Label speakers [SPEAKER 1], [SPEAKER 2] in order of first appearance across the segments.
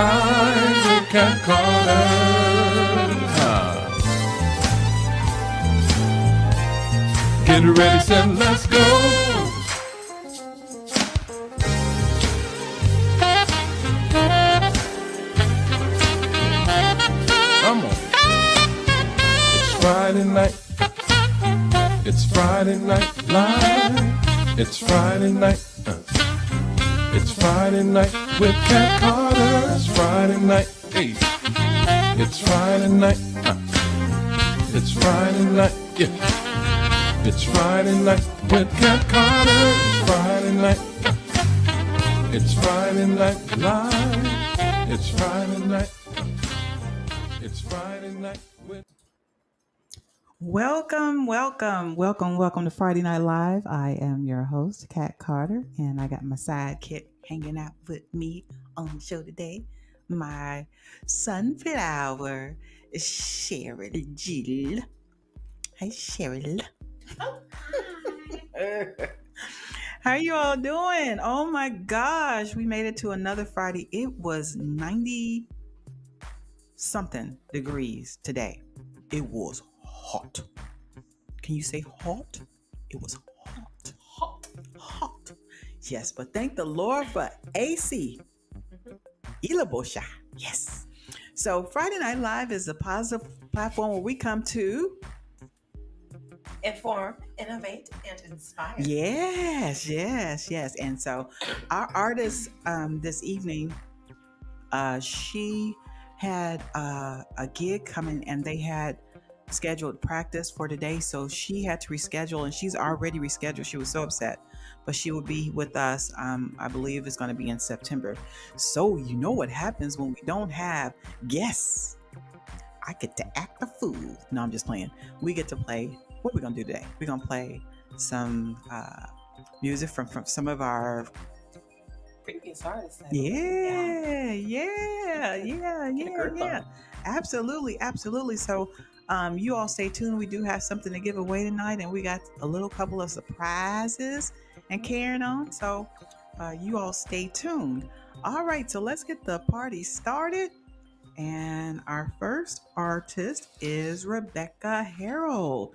[SPEAKER 1] Live with Cat Carter. Get ready, set, let's go. Come on. It's Friday night. It's Friday night live. It's Friday night. It's Friday night with Cat Carter. It's Friday night. Hey. It's Friday night. It's Friday night. Yeah. It's Friday night with Cat Carter. It's Friday night. It's Friday night live. It's Friday night. It's Friday night with.
[SPEAKER 2] Welcome to Friday Night Live. I am your host, Cat Carter, and I got my sidekick hanging out with me on the show today. My sunflower, Sherryl Jill. Hey, Sherryl.
[SPEAKER 3] Oh, hi.
[SPEAKER 2] How you all doing? Oh my gosh, we made it to another Friday. It was 90 something degrees today. It was hot. Can you say hot? It was hot. Yes, but thank the Lord for AC. Ilabosha. Yes. So Friday Night Live is a positive platform where we come to
[SPEAKER 3] Inform, innovate, and inspire.
[SPEAKER 2] Yes. And so our artist this evening, she had a gig coming and they had scheduled practice for today. So she had to reschedule and she's already rescheduled. She was so upset, but she will be with us. I believe it's going to be in September. So you know what happens when we don't have guests. I get to act the fool. No, I'm just playing. We get to play. What are we going to do today? We're going to play some music from some of our
[SPEAKER 3] Previous artists.
[SPEAKER 2] Yeah. Absolutely. So you all stay tuned. We do have something to give away tonight, and we got a little couple of surprises and carrying on. So you all stay tuned. All right, so let's get the party started. And our first artist is Rebecca Harrell.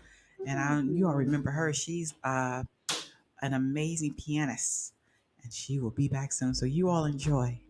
[SPEAKER 2] And you all remember her. She's an amazing pianist. And she will be back soon. So you all enjoy.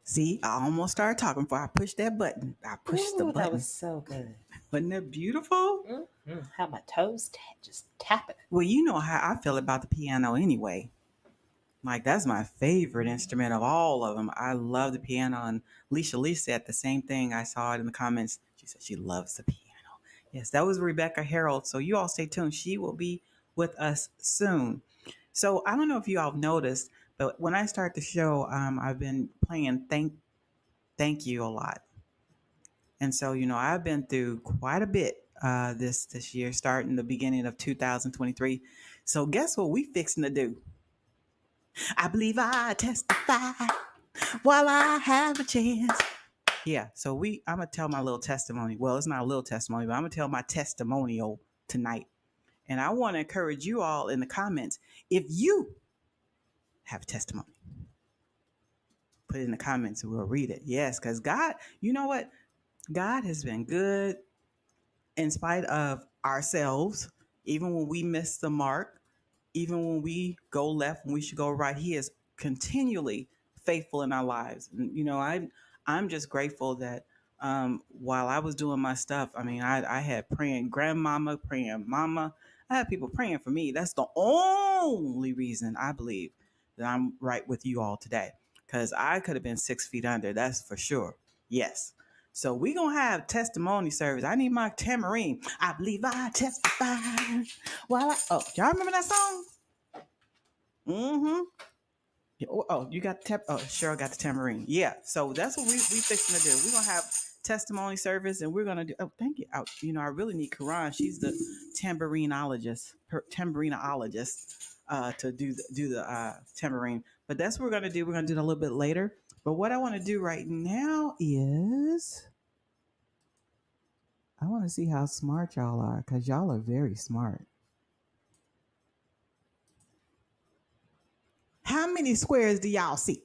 [SPEAKER 2] See, I almost started talking before I pushed that button. I pushed the
[SPEAKER 3] Ooh, that
[SPEAKER 2] button.
[SPEAKER 3] was so good.
[SPEAKER 2] Wasn't that beautiful?
[SPEAKER 3] How my toes just tapping.
[SPEAKER 2] Well, you know how I feel about the piano anyway. Like that's my favorite instrument of all of them. I love the piano, and Alicia Lee said the same thing. I saw it in the comments. She said she loves the piano. Yes, that was Rebecca Harold. So you all stay tuned. She will be with us soon. So I don't know if you all noticed, but when I start the show, I've been playing Thank You a lot. And so, I've been through quite a bit this year, starting the beginning of 2023. So guess what we fixing to do? I believe I testify while I have a chance. Yeah, so I'm gonna tell my little testimony. Well, it's not a little testimony, but I'm gonna tell my testimonial tonight. And I want to encourage you all in the comments, if you have a testimony, put it in the comments and we'll read it. Yes, because God, you know what? God has been good in spite of ourselves, even when we miss the mark, even when we go left when we should go right. He is continually faithful in our lives. And, I'm just grateful that while I was doing my stuff, I mean, I had praying grandmama, praying mama. I had people praying for me. That's the only reason I believe that I'm right with you all today. Because I could have been 6 feet under, that's for sure. Yes. So we gonna have testimony service. I need my tambourine. I believe I testify. Y'all remember that song? Mm-hmm. You got the Cheryl got the tambourine. Yeah. So that's what we fixing to do. We're gonna have testimony service, and we're gonna do. Oh, thank you. I really need Karan. She's the tamburinologist, to do the tambourine. But that's what we're gonna do. We're gonna do it a little bit later. But what I want to do right now is I want to see how smart y'all are, because y'all are very smart. How many squares do y'all see?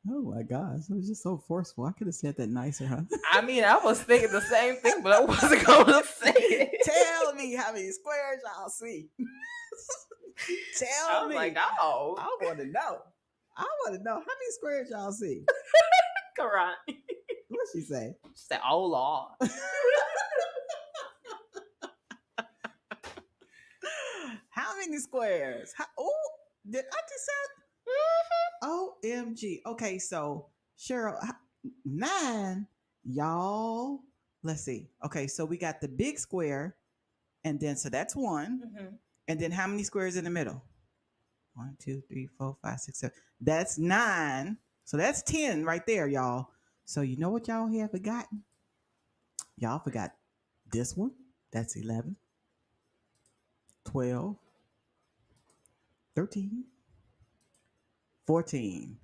[SPEAKER 2] Oh my gosh, it was just so forceful. I could have said that nicer, huh?
[SPEAKER 3] I mean, I was thinking the same thing, but I wasn't going to say it.
[SPEAKER 2] Tell me how many squares y'all see. Tell
[SPEAKER 3] I was
[SPEAKER 2] me.
[SPEAKER 3] like, oh.
[SPEAKER 2] I want to know. I want to know how many squares y'all see.
[SPEAKER 3] Correct.
[SPEAKER 2] What'd she say?
[SPEAKER 3] She said, oh, Lord.
[SPEAKER 2] How many squares? Did I just say? OMG. Okay, so Cheryl, 9, y'all. Let's see. Okay, so we got the big square, and then so that's 1.
[SPEAKER 3] Mm-hmm.
[SPEAKER 2] And then how many squares in the middle? 1, 2, 3, 4, 5, 6, 7. That's 9. So that's 10 right there, y'all. So you know what y'all have forgotten? Y'all forgot this one. That's 11, 12, 13, 14.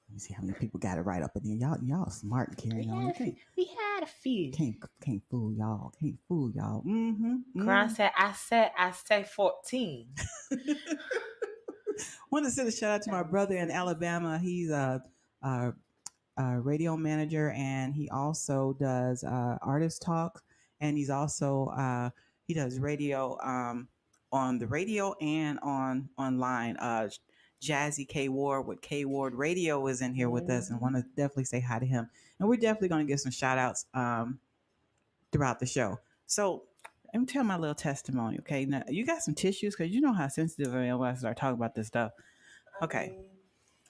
[SPEAKER 2] Let me see how many people got it right up in there. Y'all smart and carrying on.
[SPEAKER 3] We had a few.
[SPEAKER 2] Can't fool y'all. Can't fool y'all. Mm-hmm.
[SPEAKER 3] Grant said, I say 14.
[SPEAKER 2] Want to send a shout out to my brother in Alabama. He's a radio manager, and he also does artist talk, and he's also he does radio on the radio and online. Jazzy K Ward with K Ward Radio is in here with us, and want to definitely say hi to him. And we're definitely going to get some shout outs throughout the show. So let me tell my little testimony, okay? Now you got some tissues, because you know how sensitive I am when I start talking about this stuff. Okay,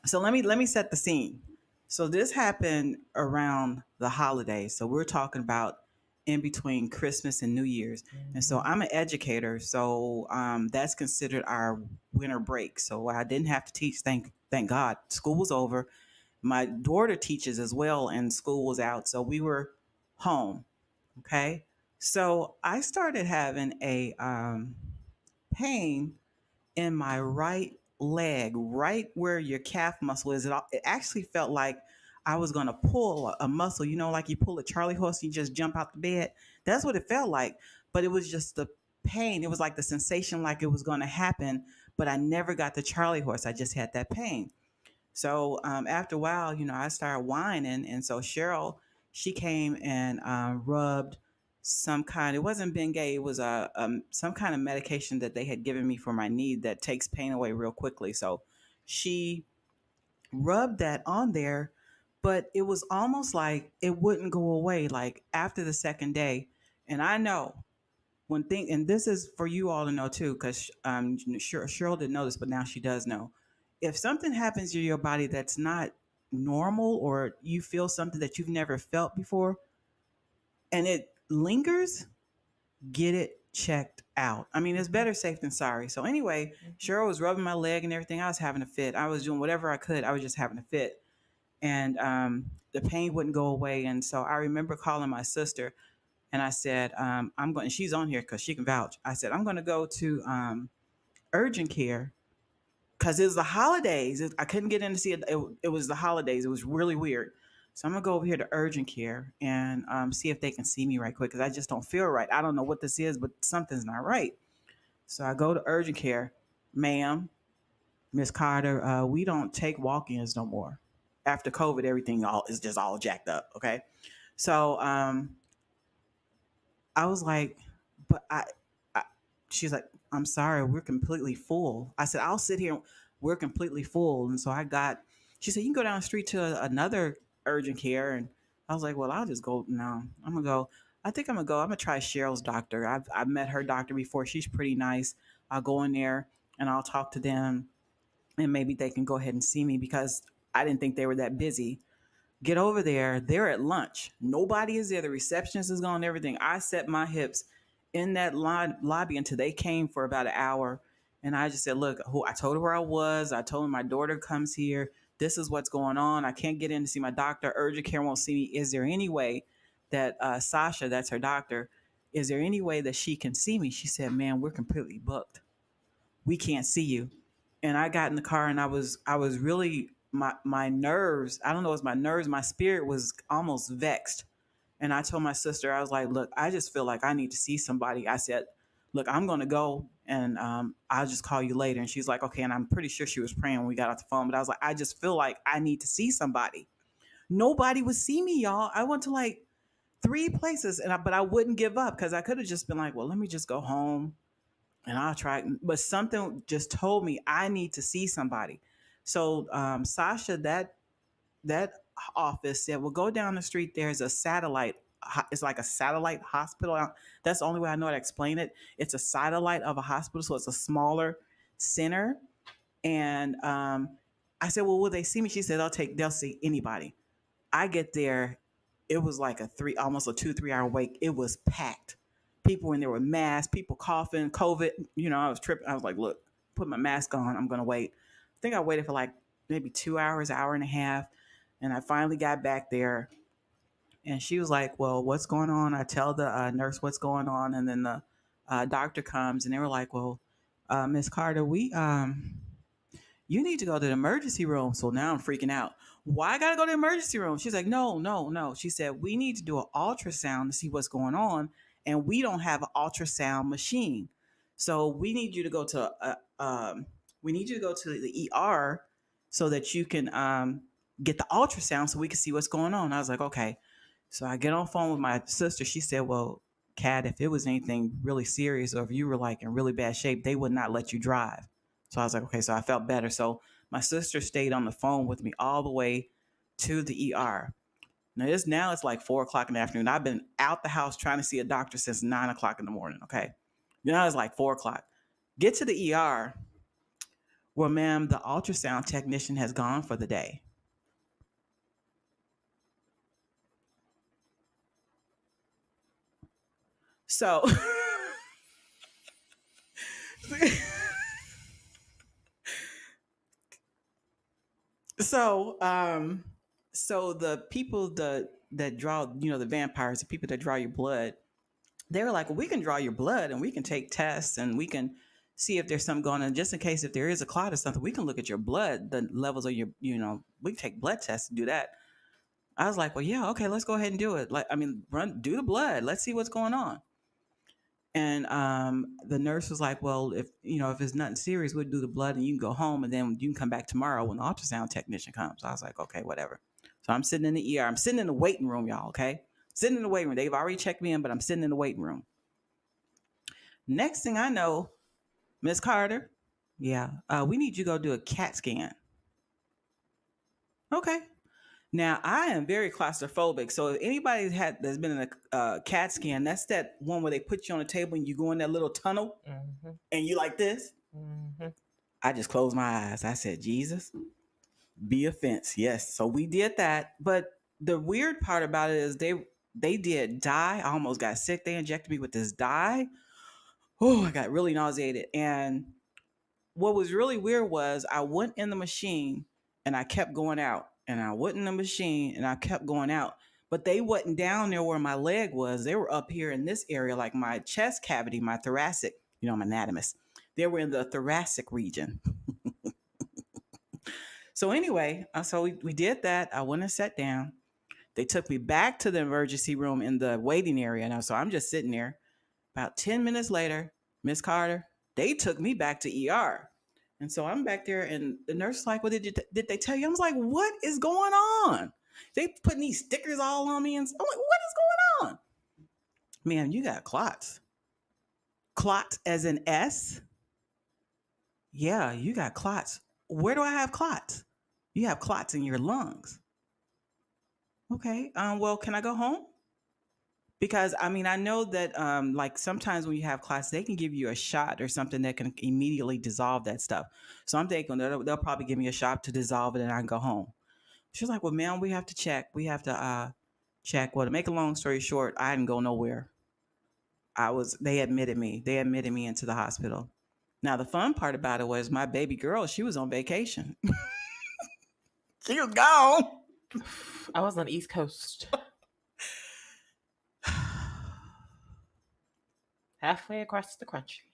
[SPEAKER 2] so let me set the scene. So this happened around the holidays. So we're talking about in between Christmas and New Year's. And so I'm an educator, so that's considered our winter break. So I didn't have to teach. Thank God, school was over. My daughter teaches as well, and school was out, so we were home. Okay, so I started having a pain in my right leg, right where your calf muscle is. It actually felt like I was going to pull a muscle, like you pull a Charlie horse, you just jump out the bed. That's what it felt like. But it was just the pain. It was like the sensation like it was going to happen, but I never got the Charlie horse. I just had that pain. So after a while, I started whining. And so Sherryl, she came and rubbed some kind, it wasn't Bengay, it was some kind of medication that they had given me for my knee that takes pain away real quickly. So she rubbed that on there, but it was almost like it wouldn't go away like after the second day. And I know one thing, and this is for you all to know too, because Cheryl didn't know this, but now she does know. If something happens to your body that's not normal, or you feel something that you've never felt before, and it lingers, get it checked out. I mean, it's better safe than sorry. So anyway, Cheryl was rubbing my leg and everything. I was having a fit. I was doing whatever I could. I was just having a fit, and the pain wouldn't go away. And so I remember calling my sister, and I said, I'm going. She's on here because she can vouch. I said, I'm going to go to urgent care because it was the holidays. I couldn't get in to see it. It was the holidays. It was really weird. So I'm gonna go over here to urgent care and see if they can see me right quick because I just don't feel right. I don't know what this is, but something's not right. So I go to urgent care, ma'am, Miss Carter. We don't take walk-ins no more. After COVID, everything all is just all jacked up. Okay, so I was like, but I she's like, I'm sorry, we're completely full. I said, I'll sit here. We're completely full. And so she said, you can go down the street to another urgent care. And I was like, well, I'll just go. No, I'm going to go. I think I'm going to go. I'm going to try Cheryl's doctor. I've met her doctor before. She's pretty nice. I'll go in there and I'll talk to them and maybe they can go ahead and see me because I didn't think they were that busy. Get over there. They're at lunch. Nobody is there. The receptionist is gone. Everything. I set my hips in that lobby until they came for about an hour. And I just said, look, I told her where I was. I told her my daughter comes here. This is what's going on. I can't get in to see my doctor. Urgent care won't see me. Is there any way that Sasha, that's her doctor, is there any way that she can see me? She said, man, we're completely booked. We can't see you. And I got in the car and I was really my nerves, I don't know, it's my nerves, my spirit was almost vexed. And I told my sister, I was like, look, I just feel like I need to see somebody. I said, look, I'm going to go and I'll just call you later. And she's like, okay. And I'm pretty sure she was praying when we got off the phone. But I was like, I just feel like I need to see somebody. Nobody would see me, y'all. I went to like three places, but I wouldn't give up because I could have just been like, well, let me just go home and I'll try. But something just told me I need to see somebody. So Sasha, that office said, well, go down the street. There's a satellite. It's like a satellite hospital. That's the only way I know how to explain it. It's a satellite of a hospital, so it's a smaller center. And I said, well, will they see me? She said, they'll see anybody. I get there, it was like almost a 2-3 hour wait. It was packed. People in there with masks, people coughing, COVID. I was tripping. I was like, look, put my mask on. I'm gonna wait. I think I waited for like maybe 2 hours, hour and a half, and I finally got back there. And she was like, well, what's going on? I tell the nurse what's going on, and then the doctor comes, and they were like, well, Miss Carter, we you need to go to the emergency room. So now I'm freaking out. Why I gotta go to the emergency room? She's like, no, no, no. She said, we need to do an ultrasound to see what's going on. And we don't have an ultrasound machine. So we need you to go to the ER so that you can get the ultrasound so we can see what's going on. I was like, okay. So I get on the phone with my sister. She said, well, Kat, if it was anything really serious or if you were like in really bad shape, they would not let you drive. So I was like, okay, so I felt better. So my sister stayed on the phone with me all the way to the ER. Now it's like 4 o'clock in the afternoon. I've been out the house trying to see a doctor since 9 o'clock in the morning. Okay. Now it's like 4 o'clock. Get to the ER. Well, ma'am, the ultrasound technician has gone for the day. So so so the people that draw, the vampires, the people that draw your blood, they were like, well, we can draw your blood and we can take tests and we can see if there's something going on. Just in case if there is a clot or something, we can look at your blood, the levels of your, we can take blood tests and do that. I was like, well, yeah, okay, let's go ahead and do it. Do the blood. Let's see what's going on. And the nurse was like, well, if it's nothing serious, we'll do the blood and you can go home and then you can come back tomorrow when the ultrasound technician comes. I was like, okay, whatever. So I'm sitting in the ER. I'm sitting in the waiting room, y'all, okay? Sitting in the waiting room. They've already checked me in, but I'm sitting in the waiting room. Next thing I know, Miss Carter, yeah, we need you to go do a CAT scan. Okay. Now I am very claustrophobic. So if anybody that's been in a CAT scan, that's that one where they put you on a table and you go in that little tunnel
[SPEAKER 3] Mm-hmm.
[SPEAKER 2] and you like this.
[SPEAKER 3] Mm-hmm.
[SPEAKER 2] I just closed my eyes. I said, Jesus, be a fence. Yes. So we did that. But the weird part about it is they did dye. I almost got sick. They injected me with this dye. Oh, I got really nauseated. And what was really weird was I went in the machine and I kept going out. And I went in the machine and I kept going out. But they wasn't down there where my leg was. They were up here in this area, like my chest cavity, my thoracic, I'm an anatomist. They were in the thoracic region. So anyway, we did that. I went and sat down. They took me back to the emergency room in the waiting area. Now, so I'm just sitting there. About 10 minutes later, Miss Carter, they took me back to ER. And so I'm back there, and the nurse is like, "Well, did they tell you?" I was like, "What is going on?" They putting these stickers all on me, and I'm like, "What is going on?" Man, you got clots. Clots as an S? Yeah, you got clots. Where do I have clots? You have clots in your lungs. Okay. Well, can I go home? Because I mean, I know that like sometimes when you have clots, they can give you a shot or something that can immediately dissolve that stuff. So I'm thinking they'll probably give me a shot to dissolve it and I can go home. She's like, "Well, ma'am, we have to check. We have to check." Well, to make a long story short, I didn't go nowhere. They admitted me. They admitted me into the hospital. Now the fun part about it was my baby girl, she was on vacation. She was gone.
[SPEAKER 3] I was on the East Coast, halfway across the country.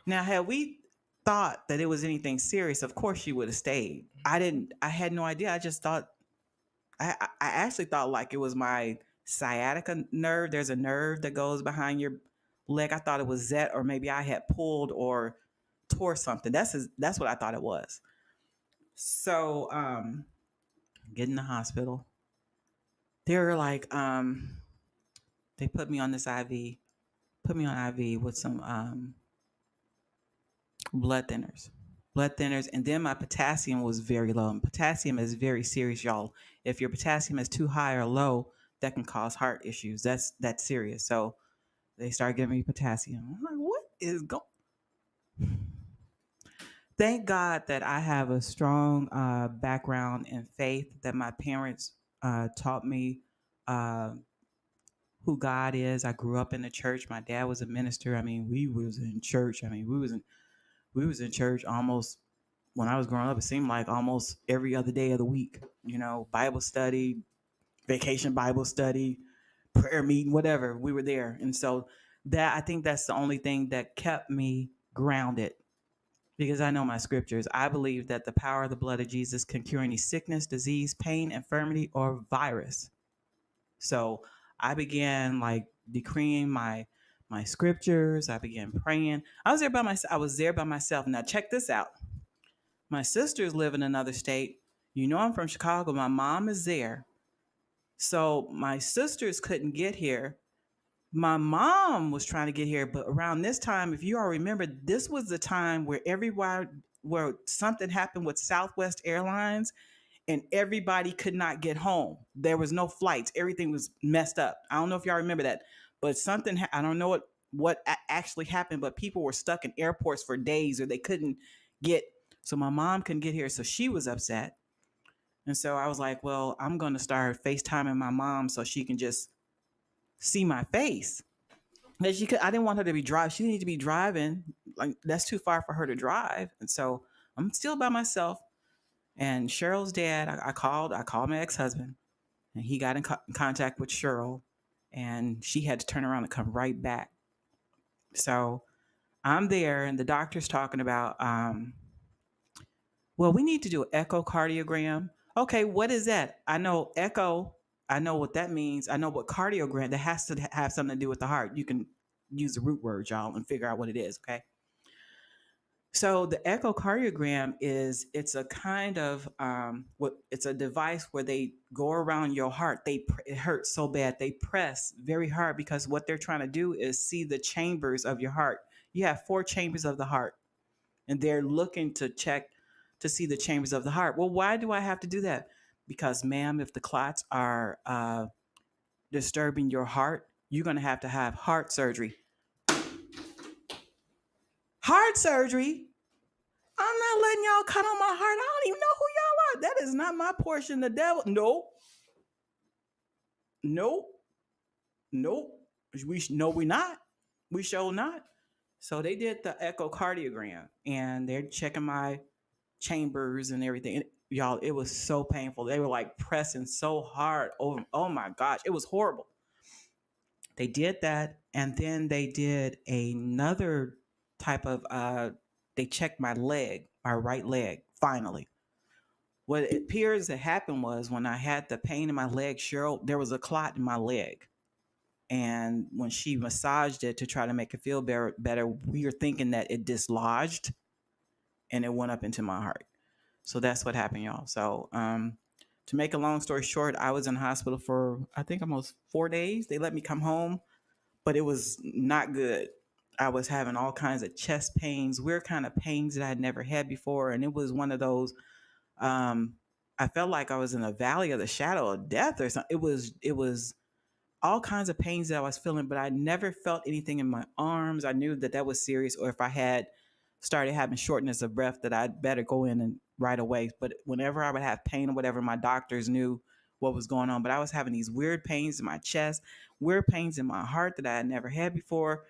[SPEAKER 2] Now, had we thought that it was anything serious, of course she would have stayed. I didn't. I had no idea. I just thought. I actually thought like it was my sciatica nerve. There's a nerve that goes behind your leg. I thought it was that, or maybe I had pulled or tore something. That's what I thought it was. So, get in the hospital. They're like, they put me on this IV, put me on IV with some blood thinners. Blood thinners, and then my potassium was very low. And potassium is very serious, y'all. If your potassium is too high or low, that can cause heart issues. That's serious. So they started giving me potassium. I'm like, what is going? Thank God that I have a strong background in faith. That my parents taught me uh, who God is. I grew up in the church. My dad was a minister. I mean, we was in church. I mean, we was in church almost when I was growing up. It seemed like almost every other day of the week. Bible study, vacation Bible study, prayer meeting, whatever. We were there, and so I think that's the only thing that kept me grounded because I know my scriptures. I believe that the power of the blood of Jesus can cure any sickness, disease, pain, infirmity, or virus. So I began like decreeing my scriptures. I began praying. I was there by myself. Now check this out. My sisters live in another state. I'm from Chicago. My mom is there. So my sisters couldn't get here. My mom was trying to get here, but around this time, if you all remember, this was the time where where something happened with Southwest Airlines and everybody could not get home. There was no flights. Everything was messed up. I don't know if y'all remember that, but I don't know what actually happened, but people were stuck in airports for days or they couldn't get. So my mom couldn't get here, so she was upset. And so I was like, well, I'm going to start FaceTiming my mom so she can just see my face. I didn't want her to be driving. She needed to be driving. Like that's too far for her to drive. And so I'm still by myself. And Cheryl's dad, I called my ex-husband, and he got in contact with Sherryl, and she had to turn around and come right back. So I'm there, and the doctor's talking about, well, we need to do an echocardiogram. Okay, what is that? I know echo. I know what that means. I know what cardiogram. That has to have something to do with the heart. You can use the root word, y'all, and figure out what it is. Okay. So the echocardiogram it's a kind of it's a device where they go around your heart. It hurts so bad. They press very hard because what they're trying to do is see the chambers of your heart. You have 4 chambers of the heart, and they're looking to check to see the chambers of the heart. Well, why do I have to do that? Because, ma'am, if the clots are disturbing your heart, you're going to have heart surgery. Heart surgery? I'm not letting y'all cut on my heart. I don't even know who y'all are. That is not my portion. The devil. Nope. Nope. Nope. We not. We sure not. So they did the echocardiogram and they're checking my chambers and everything. And y'all, it was so painful. They were like pressing so hard over. Oh my gosh, it was horrible. They did that, and then they did another type of. They checked my leg, my right leg. Finally, what it appears that happened was when I had the pain in my leg, Cheryl, there was a clot in my leg. And when she massaged it to try to make it feel better, we were thinking that it dislodged and it went up into my heart. So that's what happened, y'all. So to make a long story short, I was in the hospital for I think almost 4 days. They let me come home, but it was not good. I was having all kinds of chest pains, weird kind of pains that I had never had before, and it was one of those. Um, I felt like I was in a valley of the shadow of death or something. It was all kinds of pains that I was feeling, but I never felt anything in my arms. I knew that that was serious, or if I had started having shortness of breath, that I'd better go in and right away. But whenever I would have pain or whatever, my doctors knew what was going on. But I was having these weird pains in my chest, weird pains in my heart that I had never had before.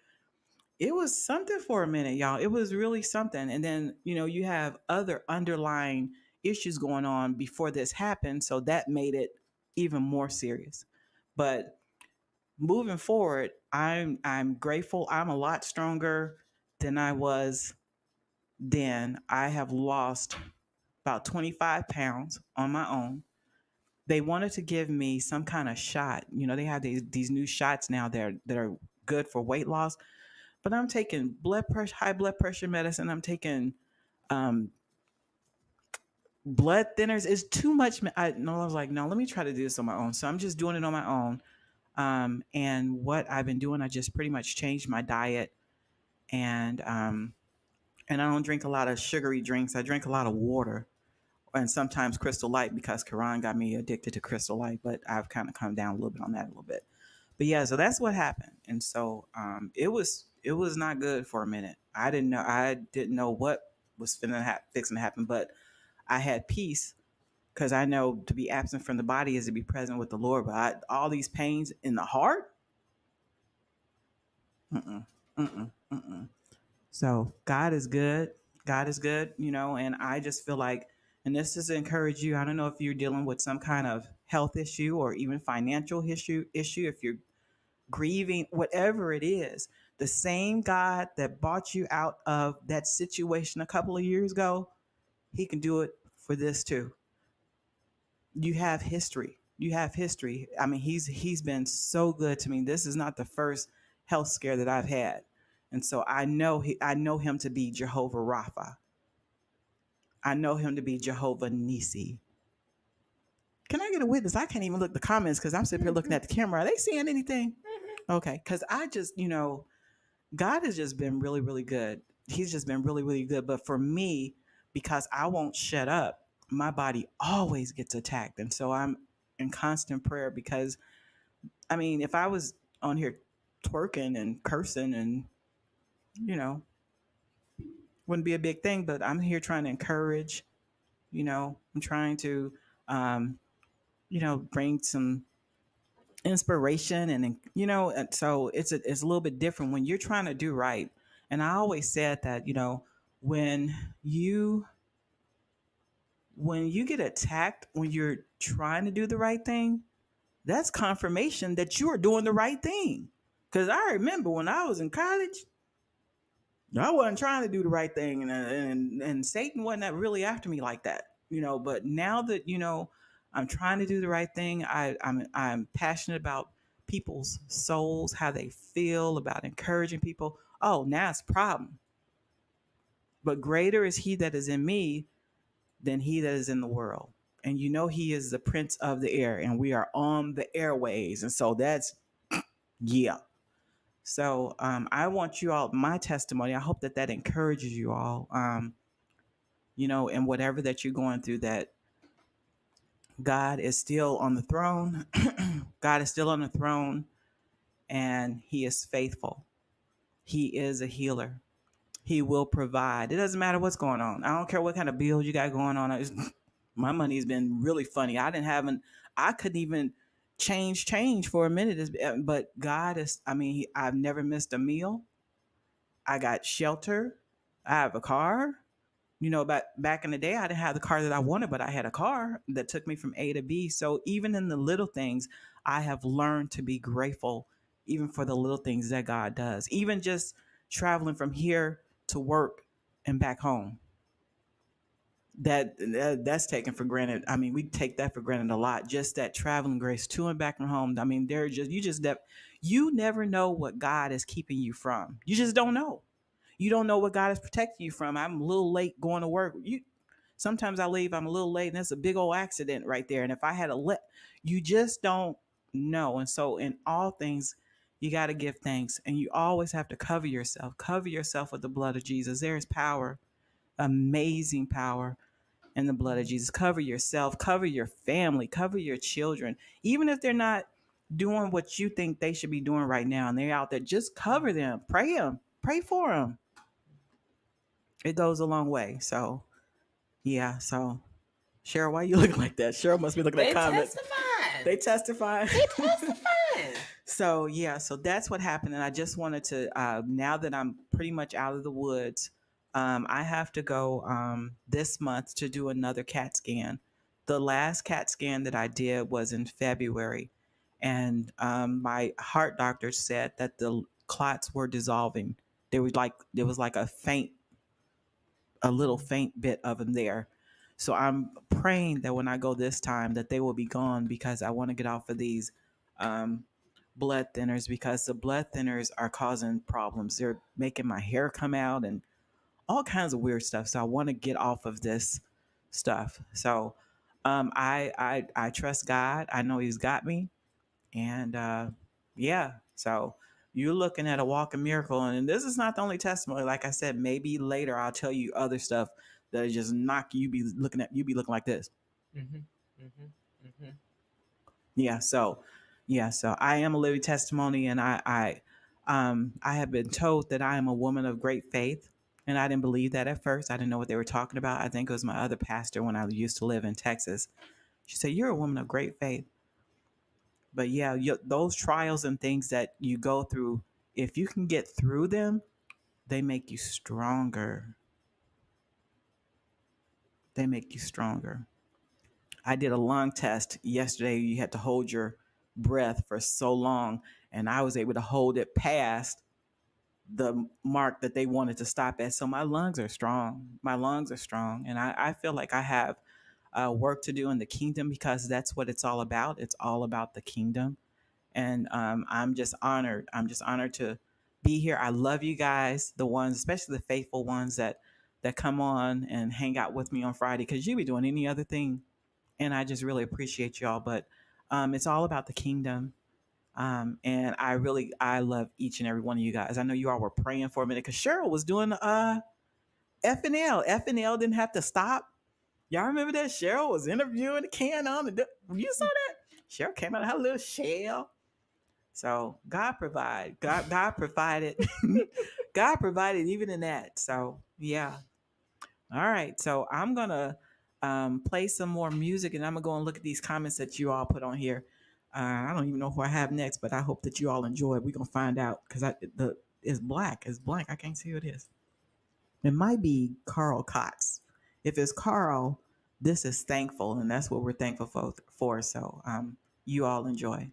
[SPEAKER 2] It was something for a minute, y'all. It was really something. And then, you have other underlying issues going on before this happened. So that made it even more serious. But moving forward, I'm grateful. I'm a lot stronger than I was then. I have lost about 25 pounds on my own. They wanted to give me some kind of shot. They have these new shots now that are good for weight loss. But I'm taking high blood pressure medicine. I'm taking um, blood thinners. It's too much. I was like, no, let me try to do this on my own. So I'm just doing it on my own. And what I've been doing, I just pretty much changed my diet, and I don't drink a lot of sugary drinks. I drink a lot of water and sometimes Crystal Light because Karan got me addicted to Crystal Light. But I've kind of come down a little bit on that a little bit. But yeah, so that's what happened, and so it was not good for a minute. I didn't know what was fixing to happen, but I had peace because I know to be absent from the body is to be present with the Lord. But all these pains in the heart, mm-mm, mm-mm, mm-mm. So God is good. God is good, and I just feel like, and this is to encourage you. I don't know if you're dealing with some kind of health issue or even financial issue, if you're grieving, whatever it is, the same God that brought you out of that situation a couple of years ago, he can do it for this too. You have history. You have history. I mean, he's been so good to me. This is not the first health scare that I've had. And so I know him to be Jehovah Rapha. I know him to be Jehovah Nisi. Can I get a witness? I can't even look at the comments because I'm sitting here looking at the camera. Are they seeing anything? Okay, because I just, God has just been really, really good. He's just been really, really good. But for me, because I won't shut up, my body always gets attacked. And so I'm in constant prayer because, I mean, if I was on here twerking and cursing and, you know, wouldn't be a big thing, but I'm here trying to encourage, I'm trying to, um, bring some inspiration and and so it's a little bit different when you're trying to do right. And I always said that when you when you get attacked when you're trying to do the right thing, that's confirmation that you are doing the right thing. Because I remember when I was in college, I wasn't trying to do the right thing, and Satan wasn't really after me like that, But now that I'm trying to do the right thing, I'm passionate about people's souls, how they feel about encouraging people. Oh, now it's a problem. But greater is He that is in me than he that is in the world. And He is the Prince of the air, and we are on the airways, and so that's yeah. So I want you all, my testimony, I hope that encourages you all. and whatever that you're going through, that God is still on the throne. God is still on the throne, and He is faithful. He is a healer. He will provide. It doesn't matter what's going on. I don't care what kind of bills you got going on. My money's been really funny. I couldn't even change for a minute. But God is, I mean, I've never missed a meal. I got shelter. I have a car. Back in the day, I didn't have the car that I wanted, but I had a car that took me from A to B. So even in the little things, I have learned to be grateful, even for the little things that God does. Even just traveling from here to work and back home. That's taken for granted. I mean, we take that for granted a lot. Just that traveling grace to and back from home. I mean, you never know what God is keeping you from. You just don't know. You don't know what God is protecting you from. I'm a little late going to work. Sometimes I leave, I'm a little late, and it's a big old accident right there. And if I had you just don't know. And so in all things, you got to give thanks, and you always have to cover yourself. Cover yourself with the blood of Jesus. There is power, amazing power in the blood of Jesus. Cover yourself, cover your family, cover your children. Even if they're not doing what you think they should be doing right now and they're out there, just cover them, pray for them. It goes a long way. So, yeah. So, Cheryl, why are you looking like that? Cheryl must be looking at comments. They testifying. So, yeah. So that's what happened. And I just wanted to, now that I'm pretty much out of the woods, I have to go this month to do another CAT scan. The last CAT scan that I did was in February. And my heart doctor said that the clots were dissolving. There was like a little faint bit of them there. So I'm praying that when I go this time that they will be gone, because I want to get off of these blood thinners, because the blood thinners are causing problems. They're making my hair come out and all kinds of weird stuff. So I want to get off of this stuff. So I trust God. I know He's got me. And yeah, so you're looking at a walking miracle. And this is not the only testimony. Like I said, maybe later I'll tell you other stuff that just knock you. Be looking like this. Mm-hmm. Mm-hmm. Mm-hmm. Yeah. So I am a living testimony, and I have been told that I am a woman of great faith. And I didn't believe that at first. I didn't know what they were talking about. I think it was my other pastor when I used to live in Texas. She said, "You're a woman of great faith." But yeah, those trials and things that you go through, if you can get through them, they make you stronger. They make you stronger. I did a lung test yesterday. You had to hold your breath for so long, and I was able to hold it past the mark that they wanted to stop at. So my lungs are strong. And I feel like I have work to do in the kingdom, because that's what it's all about. It's all about the kingdom. And I'm just honored. I'm just honored to be here. I love you guys, the ones, especially the faithful ones that come on and hang out with me on Friday, because you be doing any other thing. And I just really appreciate y'all. But it's all about the kingdom. And I love each and every one of you guys. I know you all were praying for a minute, because Sherryl was doing FNL. FNL didn't have to stop. Y'all remember that? Sherryl was interviewing the can on. You saw that? Sherryl came out of her little shell. So God provided. God provided. God provided even in that. So yeah. All right. So I'm gonna play some more music, and I'm gonna go and look at these comments that you all put on here. I don't even know who I have next, but I hope that you all enjoy it. We're gonna find out, because it's black. It's blank. I can't see who it is. It might be Carl Kotz. If it's Carl, this is thankful, and that's what we're thankful for. So you all enjoy.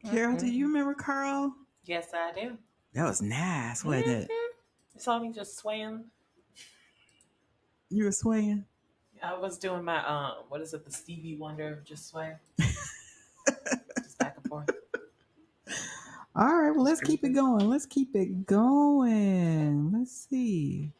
[SPEAKER 2] Carol, do you remember Carl?
[SPEAKER 3] Yes, I do.
[SPEAKER 2] That was nice, wasn't it?
[SPEAKER 3] You saw me just swaying.
[SPEAKER 2] You were swaying.
[SPEAKER 3] I was doing my what is it, the Stevie Wonder just sway, just back and forth.
[SPEAKER 2] All right, well, let's keep it going. Let's keep it going. Let's see.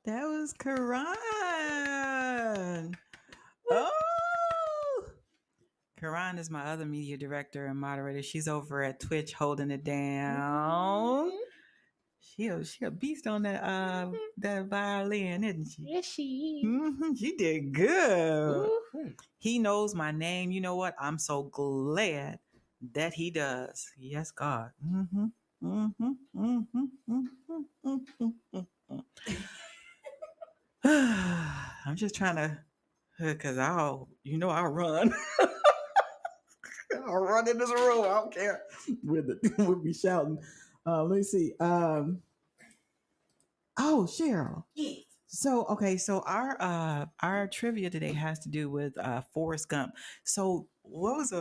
[SPEAKER 2] That was Karan. Oh, Karan is my other media director and moderator. She's over at Twitch holding it down. She a beast on that violin, isn't she?
[SPEAKER 3] Yes, she.
[SPEAKER 2] She did good. He knows my name. You know what? I'm so glad that he does. Yes, God. I'm I'm just trying to, because I'll run. I'll run in this room. I don't care. We'll be shouting. Let me see. Oh, Cheryl.
[SPEAKER 3] Yes.
[SPEAKER 2] So okay, so our trivia today has to do with Forrest Gump. So what was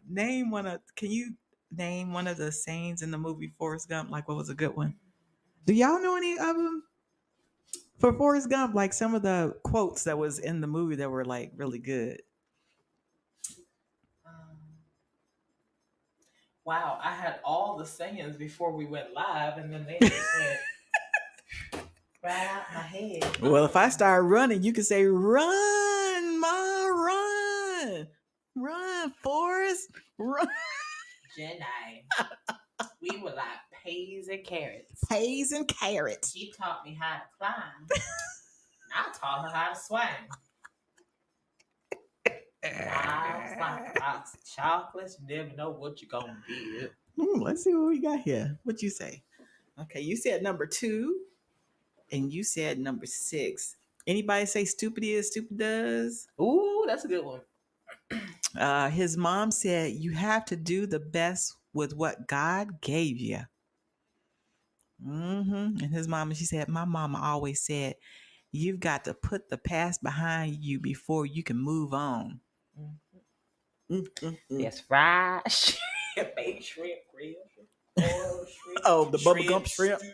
[SPEAKER 2] name one of? Can you name one of the scenes in the movie Forrest Gump? Like, what was a good one? Do y'all know any of them for Forrest Gump? Like some of the quotes that was in the movie that were like really good.
[SPEAKER 3] Wow, I had all the sayings before we went live, and then they just went right out my head.
[SPEAKER 2] Well, if I start running, you can say, "Run, Ma, run, Forrest, run."
[SPEAKER 3] Jenny, we were like peas and carrots.
[SPEAKER 2] Peas and carrots.
[SPEAKER 3] She taught me how to climb. I taught her how to swim. Lots of chocolates. You never know what you're gonna get.
[SPEAKER 2] Let's see what we got here. What you say? Okay, you said number 2, and you said number 6. Anybody say stupid is, stupid does?
[SPEAKER 3] Ooh, that's a good one.
[SPEAKER 2] His mom said you have to do the best with what God gave you. And his mama, she said, my mama always said, you've got to put the past behind you before you can move on.
[SPEAKER 3] That's right. Baked shrimp grill. Oil shrimp.
[SPEAKER 2] Oh, the Bubba Gump shrimp.
[SPEAKER 3] Stew,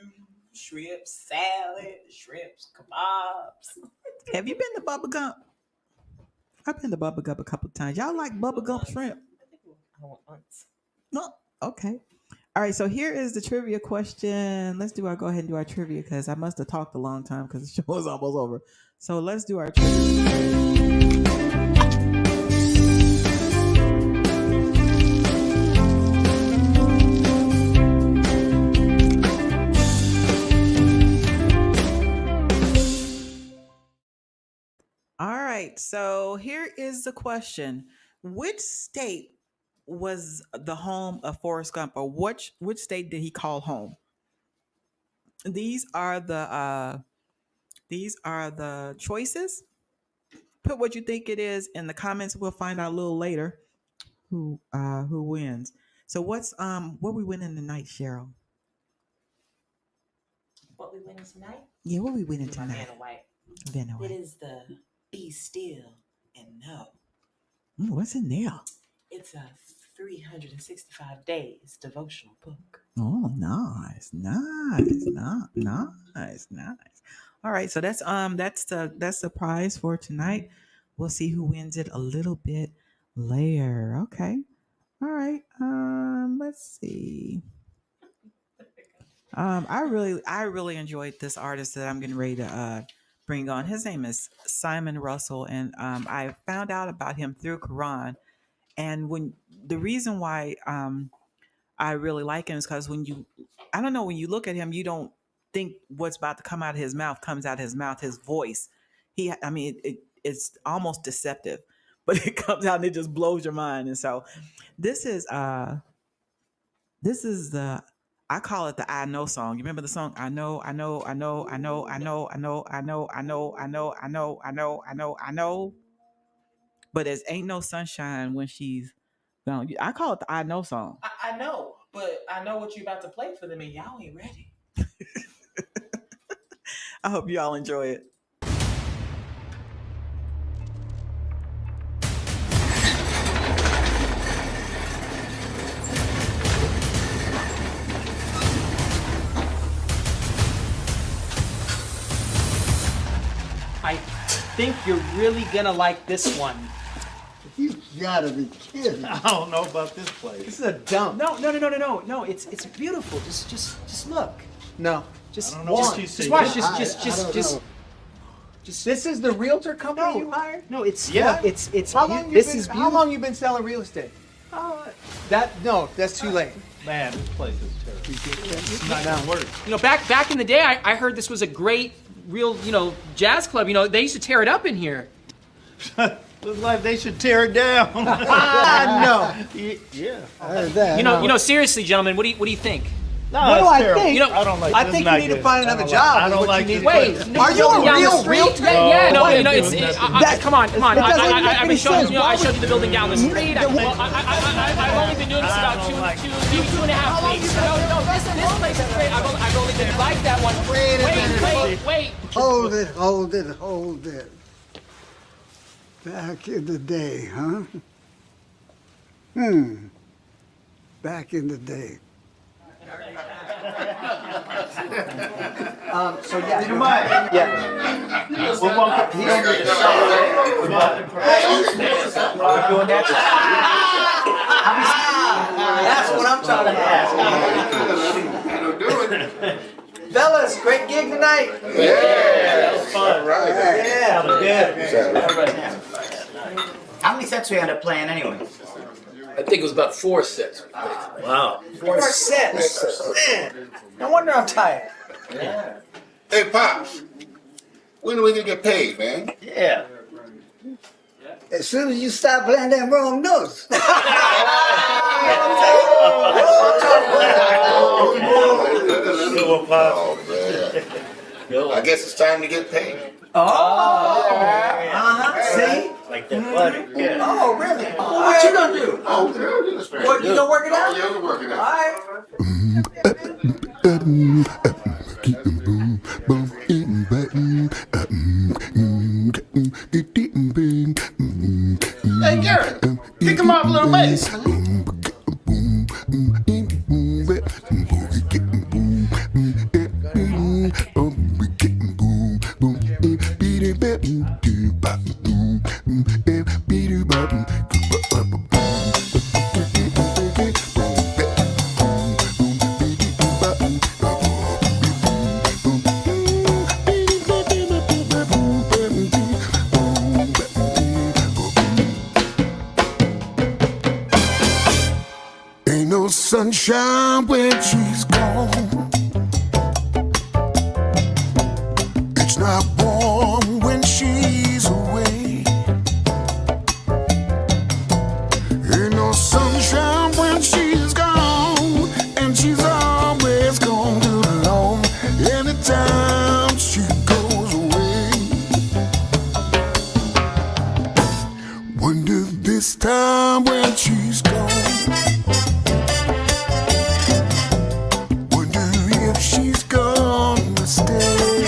[SPEAKER 3] shrimp salad, shrimp kebabs.
[SPEAKER 2] Have you been to Bubba Gump? I've been to Bubba Gump a couple of times. Y'all like Bubba Gump shrimp?
[SPEAKER 3] I want once.
[SPEAKER 2] No. Okay. All right. So here is the trivia question. Go ahead and do our trivia because I must have talked a long time because the show is almost over. So let's do our trivia. All right, so here is the question. Which state was the home of Forrest Gump, or which state did he call home? These are the choices. Put what you think it is in the comments. We'll find out a little later who wins. So what we winning tonight, Cheryl?
[SPEAKER 3] What we winning tonight?
[SPEAKER 2] Yeah, what we winning
[SPEAKER 3] My
[SPEAKER 2] tonight?
[SPEAKER 3] Vanna White. It is the Be Still and Know.
[SPEAKER 2] What's in there?
[SPEAKER 3] It's a 365 days devotional book.
[SPEAKER 2] Oh, nice. All right, so that's the prize for tonight. We'll see who wins it a little bit later. Okay. All right. Let's see. I really enjoyed this artist that I'm getting ready to bring on. His name is Simon Russell, and I found out about him through Quran. And the reason why I really like him is because when you look at him, you don't think what's about to come out of his mouth comes out of his mouth. His voice, it's almost deceptive, but it comes out and it just blows your mind. And so this is the I call it the I Know song. You remember the song? I know. But it ain't no sunshine when she's gone. I call it the I Know song.
[SPEAKER 3] I know, but I know what you're about to play for them, and y'all ain't ready.
[SPEAKER 2] I hope y'all enjoy it.
[SPEAKER 4] I think you're really gonna like this one.
[SPEAKER 5] You gotta be kidding.
[SPEAKER 6] I don't know about this place.
[SPEAKER 5] This is a dump.
[SPEAKER 4] No. It's beautiful. Just look.
[SPEAKER 5] No.
[SPEAKER 4] Just
[SPEAKER 6] I don't know
[SPEAKER 4] watch.
[SPEAKER 6] what you see.
[SPEAKER 4] Just watch.
[SPEAKER 5] I don't know.
[SPEAKER 4] This is the realtor company you hired? No, it's
[SPEAKER 6] Yeah.
[SPEAKER 4] It's
[SPEAKER 5] How long you been selling real estate? That's too late.
[SPEAKER 6] Man, this place is terrible. It's not gonna work.
[SPEAKER 4] You know, back in the day, I heard this was a great real jazz club. They used to tear it up in here.
[SPEAKER 6] Looks like they should tear it down.
[SPEAKER 5] No.
[SPEAKER 6] Yeah.
[SPEAKER 5] I heard that.
[SPEAKER 4] Seriously, gentlemen, what do you think?
[SPEAKER 6] No,
[SPEAKER 5] What do
[SPEAKER 6] it's
[SPEAKER 5] I
[SPEAKER 6] terrible.
[SPEAKER 5] think?
[SPEAKER 4] You know,
[SPEAKER 6] I don't like.
[SPEAKER 5] I
[SPEAKER 6] this
[SPEAKER 5] think
[SPEAKER 6] is
[SPEAKER 5] you
[SPEAKER 6] not
[SPEAKER 5] need to
[SPEAKER 6] good.
[SPEAKER 5] find another
[SPEAKER 6] I don't
[SPEAKER 5] job.
[SPEAKER 6] Like, I
[SPEAKER 5] is
[SPEAKER 6] don't
[SPEAKER 5] what
[SPEAKER 6] like
[SPEAKER 5] you
[SPEAKER 6] this.
[SPEAKER 5] need to
[SPEAKER 4] Wait,
[SPEAKER 5] do. Are you a
[SPEAKER 4] down the
[SPEAKER 5] real
[SPEAKER 4] street?
[SPEAKER 5] realtor?
[SPEAKER 4] Yeah, no,
[SPEAKER 5] Wait,
[SPEAKER 4] no, it's.
[SPEAKER 5] That-
[SPEAKER 4] Come on.
[SPEAKER 5] it doesn't make
[SPEAKER 4] I've
[SPEAKER 5] any
[SPEAKER 4] been showing
[SPEAKER 5] sense.
[SPEAKER 4] you. I
[SPEAKER 5] Why
[SPEAKER 4] showed
[SPEAKER 5] would-
[SPEAKER 4] you the building down the street.
[SPEAKER 5] The-
[SPEAKER 4] I've only been doing this about two and a half weeks. No, this place is great. I've only been like that one. Wait.
[SPEAKER 7] Hold it. Back in the day, huh? Back in the day.
[SPEAKER 5] So yeah, you might. Yeah. He's gonna need to celebrate. We're doing that. That's what I'm trying to ask. Fellas, great gig tonight.
[SPEAKER 8] How many sets we end up playing anyway?
[SPEAKER 9] I think it was about 4 sets.
[SPEAKER 6] Wow.
[SPEAKER 5] 4 cents. Man, no wonder I'm tired.
[SPEAKER 10] Hey, Pops, when are we gonna get paid, man?
[SPEAKER 6] Yeah.
[SPEAKER 7] As soon as you stop playing them wrong notes.
[SPEAKER 6] Good one, Pop.
[SPEAKER 10] Oh, man. I guess it's time to get paid.
[SPEAKER 5] See?
[SPEAKER 6] Like that butter. Yeah.
[SPEAKER 5] Oh, really? What you gonna do?
[SPEAKER 10] Oh, yeah, that's
[SPEAKER 5] What, you gonna work it out?
[SPEAKER 10] Yeah, we're working
[SPEAKER 5] All
[SPEAKER 10] out.
[SPEAKER 6] Hey, Garrett, kick him off a little bass.
[SPEAKER 7] Ain't no sunshine when she's gone. It's not warm when she's away. Ain't no sunshine when she's gone, and she's always gone too long. Anytime she goes away, wonder this time when she's gone. Wonder if she's gonna stay.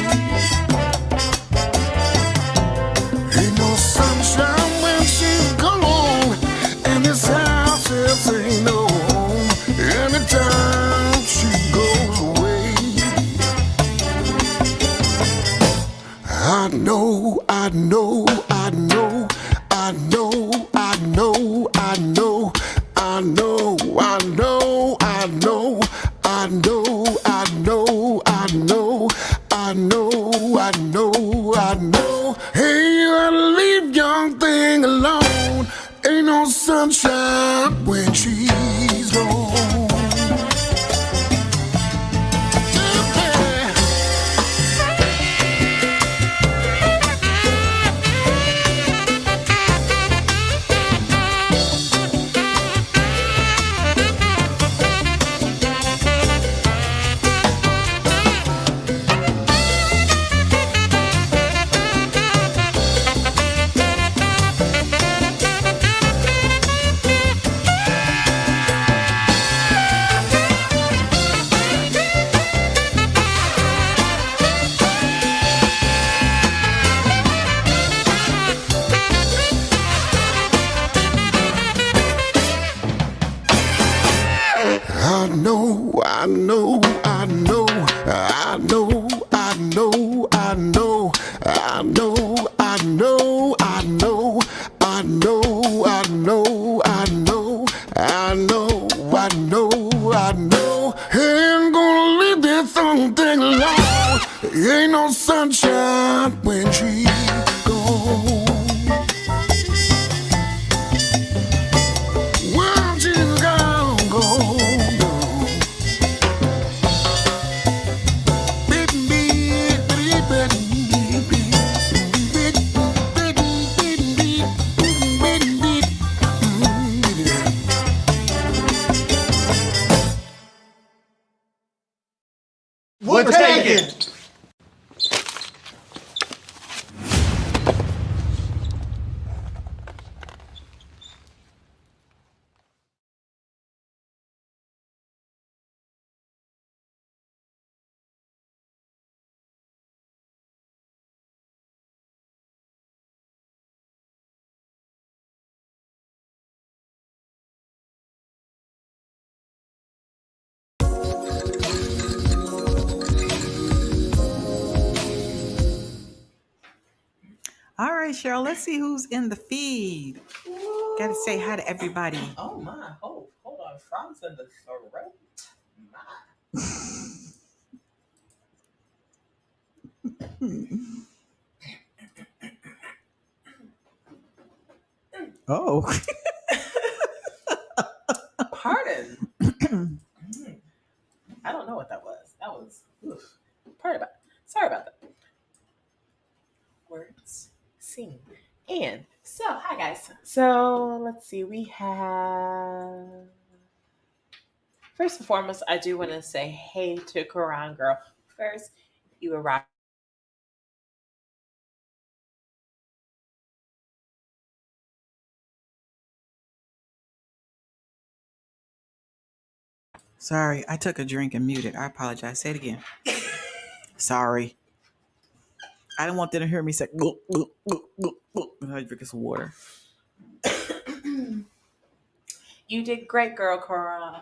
[SPEAKER 7] Ain't no sunshine when she's gone, and this house just ain't no home. Anytime she goes away, I know, I know, I know, I know, I know, I know, I know, I know, I know, I know, I know, I know, I know, I know, I know. Hey, you gotta leave young thing alone. Ain't no sunshine when she's gone. I know, I know, I know, I know, I know, I know, I know, I know, I know, I know, I know, I know, I know, I know, I know. Ain't gonna leave this thing alone. Ain't no sunshine when she's gone.
[SPEAKER 2] All right, Cheryl, let's see who's in the feed. Got to say hi to everybody.
[SPEAKER 3] Oh my, hold on, frogs in the throat. My.
[SPEAKER 2] Oh.
[SPEAKER 3] Pardon. I don't know what that was. That was oof. Sorry about that. Words seen. And so hi guys. So let's see. We have first and foremost, I do want to say hey to Quran girl. First, you arrived.
[SPEAKER 2] Sorry, I took a drink and muted. I apologize. Say it again. Sorry. I don't want them to hear me say, "Gulp, gulp, gulp, gulp, gulp," when I drink some water.
[SPEAKER 3] You did great, girl, Quran.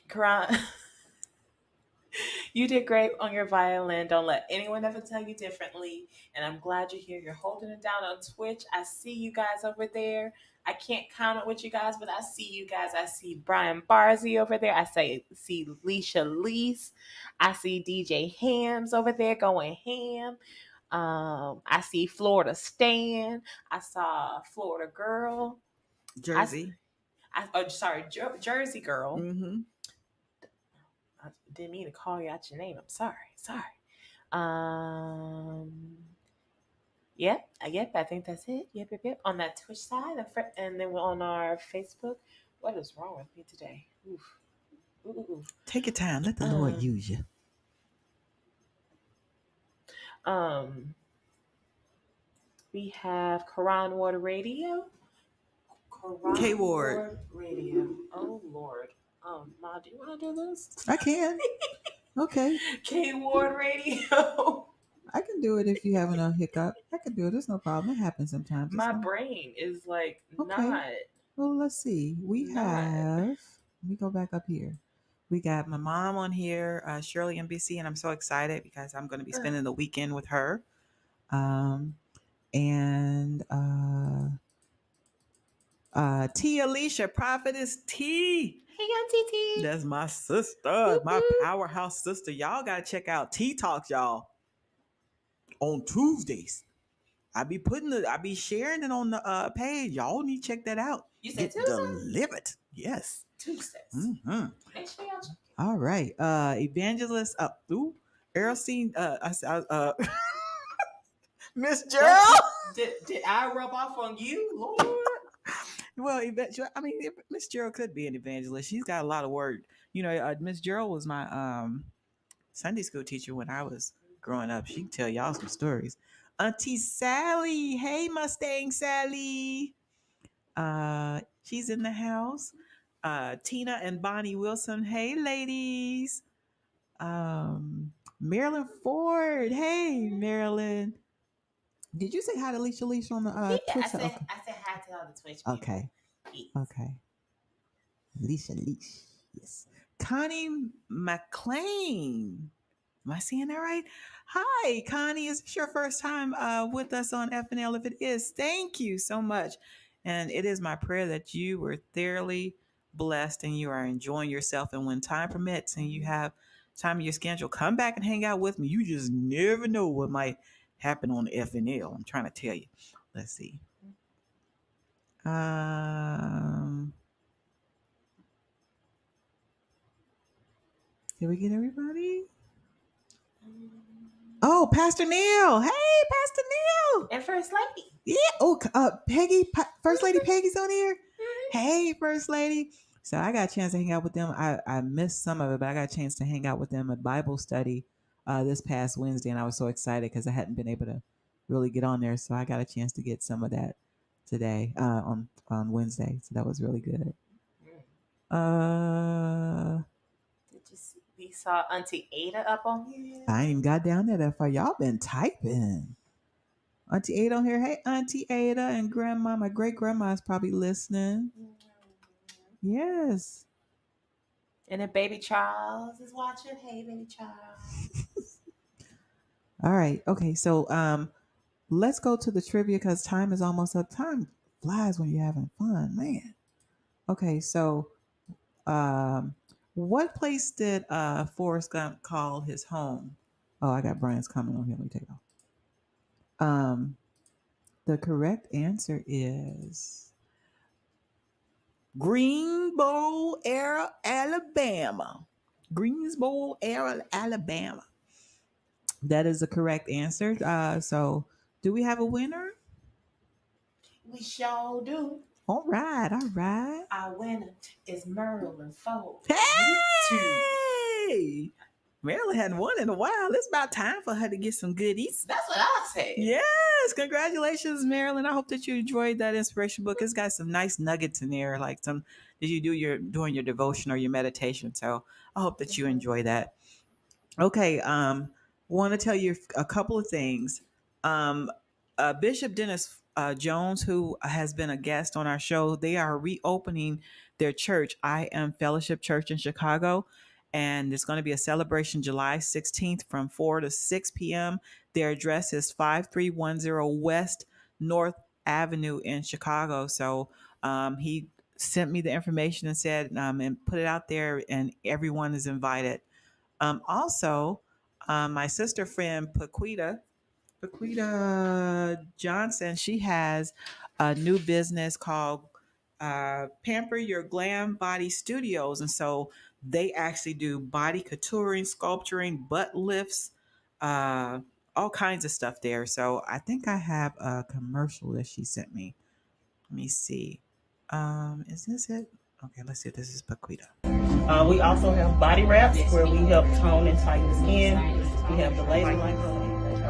[SPEAKER 3] Quran. You did great on your violin. Don't let anyone ever tell you differently. And I'm glad you're here. You're holding it down on Twitch. I see you guys over there. I can't comment with you guys, but I see you guys. I see Brian Barzy over there. I see Leisha Lease. I see DJ Hams over there going ham. I see Florida Stan. I saw Florida Girl.
[SPEAKER 2] Jersey.
[SPEAKER 3] Jersey Girl.
[SPEAKER 2] Mm-hmm.
[SPEAKER 3] I didn't mean to call you out your name. I'm sorry. Yep. I think that's it. Yep. On that Twitch side, and then on our Facebook. What is wrong with me today? Oof. Ooh.
[SPEAKER 2] Take your time. Let the Lord use you.
[SPEAKER 3] We have Quran Water Radio.
[SPEAKER 2] K Ward
[SPEAKER 3] Radio. Oh Lord. Ma, do you want to do this?
[SPEAKER 2] I can. Okay.
[SPEAKER 3] K Ward Radio.
[SPEAKER 2] I can do it if you have a hiccup. I can do it. There's no problem. It happens sometimes.
[SPEAKER 3] My brain is like not.
[SPEAKER 2] Well, let's see. We have. Let me go back up here. We got my mom on here, Shirley NBC, and I'm so excited because I'm going to be spending the weekend with her. T. Alicia, Prophetess T.
[SPEAKER 3] Hey, Auntie T.
[SPEAKER 2] That's my sister, my powerhouse sister. Y'all got to check out T Talks, y'all, on Tuesdays. I be sharing it on the page. Y'all need to check that out.
[SPEAKER 3] You said
[SPEAKER 2] Get delivered. Yes.
[SPEAKER 3] Tuesdays.
[SPEAKER 2] Mm-hmm.
[SPEAKER 3] Make sure y'all check it.
[SPEAKER 2] All right. Evangelist Erosine, Miss Gerald.
[SPEAKER 3] Did I rub off on you, Lord?
[SPEAKER 2] Well, Miss Gerald could be an evangelist. She's got a lot of word. Miss Gerald was my Sunday school teacher when I was growing up. She can tell y'all some stories. Auntie Sally, hey Mustang Sally. She's in the house. Tina and Bonnie Wilson, hey ladies. Marilyn Ford, hey Marilyn. Did you say hi to Alicia on the Twitch?
[SPEAKER 3] I said hi to all the Twitch people.
[SPEAKER 2] Okay. Alicia, yes. Connie McLean. Am I saying that right? Hi, Connie. Is this your first time with us on FNL? If it is, thank you so much. And it is my prayer that you were thoroughly blessed and you are enjoying yourself. And when time permits and you have time in your schedule, come back and hang out with me. You just never know what might happen on FNL. I'm trying to tell you. Let's see. Did we get everybody? Oh, Pastor Neil. Hey, Pastor Neil.
[SPEAKER 3] And First Lady.
[SPEAKER 2] Yeah. Oh, Peggy. First Lady Peggy's on here. Hey, First Lady. So I got a chance to hang out with them. I missed some of it, but I got a chance to hang out with them at Bible study this past Wednesday, and I was so excited because I hadn't been able to really get on there. So I got a chance to get some of that today on Wednesday. So that was really good.
[SPEAKER 3] Did you see? We saw Auntie Ada up on here.
[SPEAKER 2] I ain't even got down there that far. Y'all been typing. Auntie Ada on here. Hey, Auntie Ada and Grandma. My great grandma is probably listening. Yes.
[SPEAKER 3] And then Baby Charles is watching. Hey, Baby Charles.
[SPEAKER 2] All right. Okay. So let's go to the trivia because time is almost up. Time flies when you're having fun, man. Okay. So um, what place did Forrest Gump call his home? Oh, I got Brian's comment on here. Let me take it off. Um, the correct answer is Greensboro, Alabama. Greensboro, Alabama. That is the correct answer. So, do we have a winner?
[SPEAKER 3] We sure do.
[SPEAKER 2] All right, all right.
[SPEAKER 3] Our winner is Merlin Fold.
[SPEAKER 2] Hey! Marilyn hadn't won in a while. It's about time for her to get some goodies.
[SPEAKER 3] That's what I said.
[SPEAKER 2] Yes, congratulations, Marilyn. I hope that you enjoyed that inspiration book. It's got some nice nuggets in there, like some did you do your doing your devotion or your meditation. So I hope that you enjoy that. Okay, want to tell you a couple of things. Um, Bishop Dennis Jones, who has been a guest on our show, they are reopening their church, I Am Fellowship Church in Chicago. And it's going to be a celebration July 16th from 4 to 6 p.m. Their address is 5310 West North Avenue in Chicago. So he sent me the information and said, and put it out there, and everyone is invited. Also, my sister friend Paquita Johnson, she has a new business called Pamper Your Glam Body Studios. And so they actually do body contouring, sculpturing, butt lifts, uh, all kinds of stuff there. So I think I have a commercial that she sent me. Let me see. Is this it? Okay, let's see if this is Paquita.
[SPEAKER 11] We also have body wraps where we help tone and tighten the skin. We have the laser light.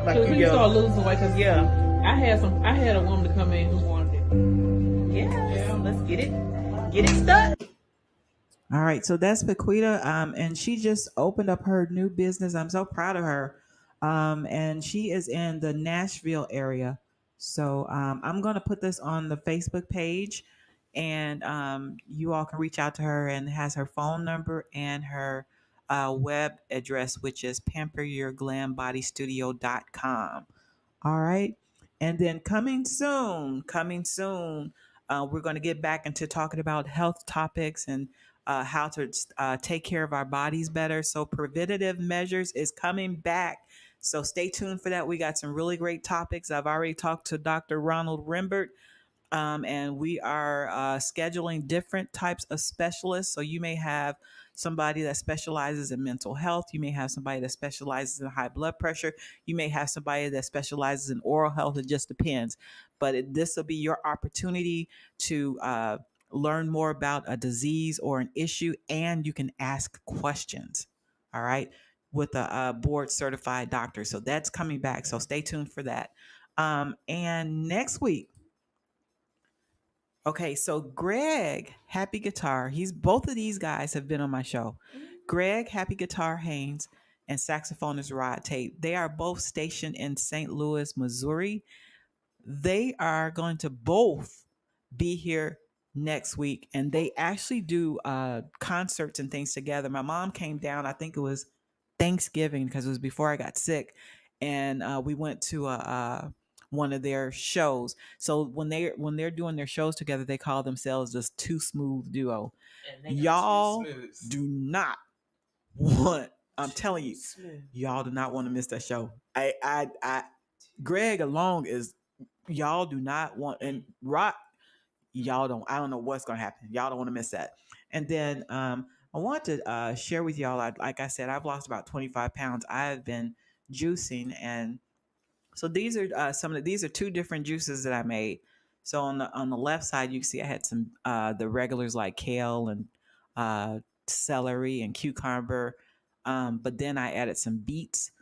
[SPEAKER 12] So you start losing weight, cause I had a woman to come in who wanted it.
[SPEAKER 11] Yeah, let's get it started.
[SPEAKER 2] All right, so that's Paquita, and she just opened up her new business. I'm so proud of her, and she is in the Nashville area. So I'm going to put this on the Facebook page, and you all can reach out to her. And has her phone number and her web address, which is pamperyourglambodystudio.com. All right. And then coming soon, we're going to get back into talking about health topics and how to take care of our bodies better. So preventative measures is coming back. So stay tuned for that. We got some really great topics. I've already talked to Dr. Ronald Rimbert. And we are scheduling different types of specialists. So you may have somebody that specializes in mental health. You may have somebody that specializes in high blood pressure. You may have somebody that specializes in oral health. It just depends. But this will be your opportunity to learn more about a disease or an issue, and you can ask questions. All right. With a board certified doctor. So that's coming back. So stay tuned for that. And next week, okay, so Greg Happy Guitar, both of these guys have been on my show. Greg Happy Guitar Haynes and saxophonist Rod Tate. They are both stationed in St. Louis, Missouri. They are going to both be here next week, and they actually do concerts and things together. My mom came down, I think it was Thanksgiving because it was before I got sick, and we went to one of their shows. So when they're doing their shows together, they call themselves this Too Smooth Duo. Y'all do not want. I'm telling you, y'all do not want to miss that show. Greg alone is. Y'all do not want, and Rock, y'all don't. I don't know what's gonna happen. Y'all don't want to miss that. And then I want to share with y'all. Like I said, I've lost about 25 pounds. I've been juicing, and so these are these are two different juices that I made. So on the left side, you can see I had some the regulars like kale and celery and cucumber, but then I added some beets,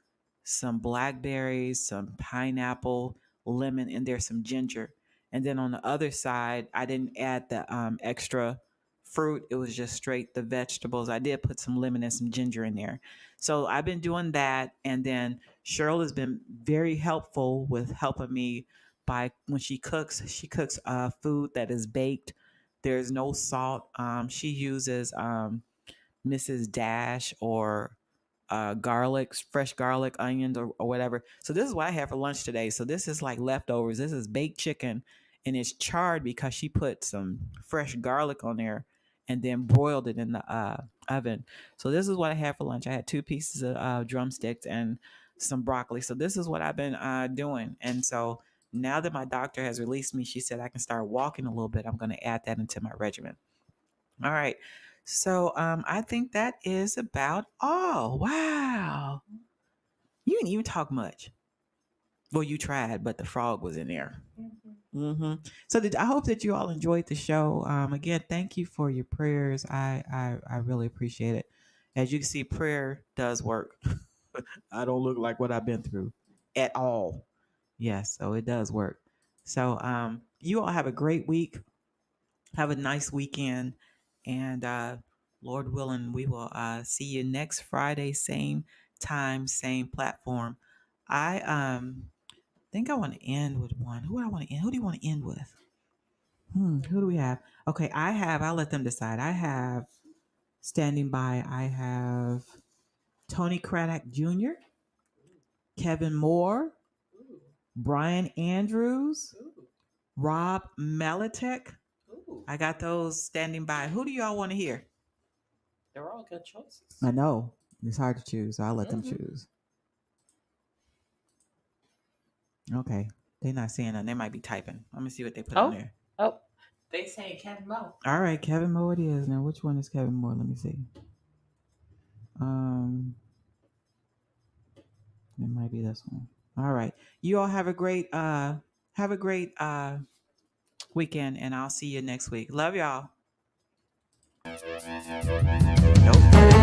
[SPEAKER 2] some blackberries, some pineapple, lemon, and there's some ginger. And then on the other side, I didn't add the extra fruit. It was just straight the vegetables. I did put some lemon and some ginger in there. So I've been doing that. And then Sherryl has been very helpful with helping me by when she cooks food that is baked. There's no salt. She uses Mrs. Dash or garlic, fresh garlic, onions, or whatever. So this is what I had for lunch today. So this is like leftovers. This is baked chicken, and it's charred because she put some fresh garlic on there and then broiled it in the oven. So this is what I had for lunch. I had 2 pieces of drumsticks and some broccoli. So this is what I've been doing. And so now that my doctor has released me, she said I can start walking a little bit. I'm going to add that into my regimen. All right. So I think that is about all. Wow. You didn't even talk much. Well, you tried, but the frog was in there. So I hope that you all enjoyed the show. Again, thank you for your prayers. I really appreciate it. As you can see, prayer does work. I don't look like what I've been through at all. Yes, so it does work. So you all have a great week. Have a nice weekend. And Lord willing, we will see you next Friday, same time, same platform. I think I want to end with one. Who do I want to end? Who do you want to end with? Who do we have? Okay, I'll let them decide. I have standing by, I have Tony Craddock Jr., Kevin Moore, Brian Andrews, Rob Malitek. I got those standing by. Who do y'all want to hear?
[SPEAKER 3] They're all good choices.
[SPEAKER 2] I know. It's hard to choose, so I'll let them choose. Okay. They're not saying that. They might be typing. Let me see what they put on there.
[SPEAKER 3] Oh, they saying Kevin Moore.
[SPEAKER 2] All right, Kevin Moore it is. Now, which one is Kevin Moore? Let me see. It might be this one. All right. You all have a great weekend, and I'll see you next week. Love y'all. Nope.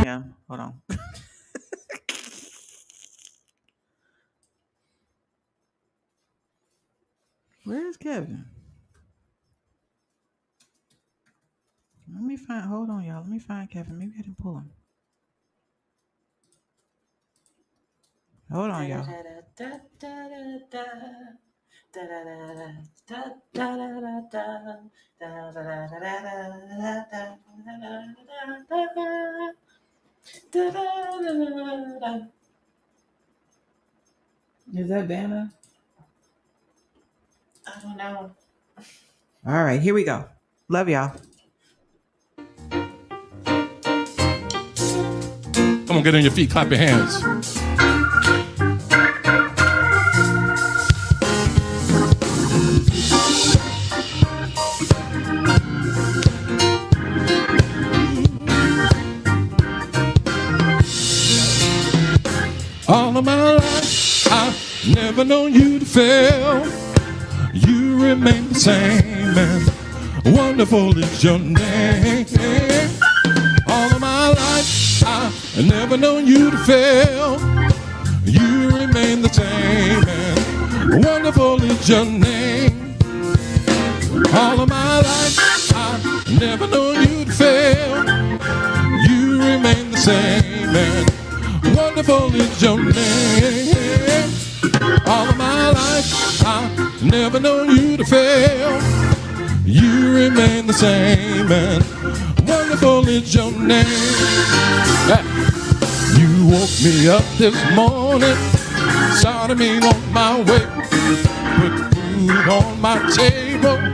[SPEAKER 2] Yeah. Hold on. Where is Kevin? Let me find. Hold on, y'all. Let me find Kevin. Maybe I didn't pull him. Hold on, y'all. Is that Vanna?
[SPEAKER 3] I don't know.
[SPEAKER 2] All right, here we go. Love y'all.
[SPEAKER 1] Come on, get on your feet, clap your hands. All of my life, I've never known you to fail. You remain the same, and wonderful is your name. All of my life, I've never known you to fail. You remain the same, and wonderful is your name. All of my life, I've never known you to fail. You remain the same, and wonderful is your name. All of my life, I've never known you to fail. You remain the same, and wonderful is your name. You woke me up this morning, started me on my way, put food on my table,